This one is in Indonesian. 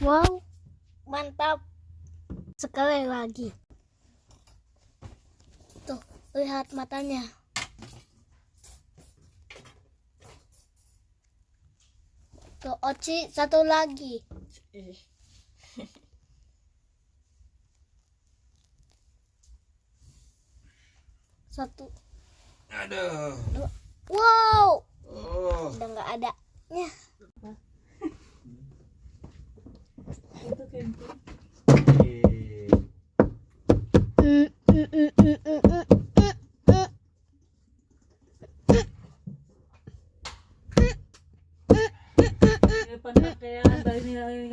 Wow, mantap. Sekali lagi. Tuh, lihat matanya. Tuh, Oci satu lagi. Satu. Aduh. Dua. Wow, Oh. udah nggak ada. Ya. Panakaian dahil nila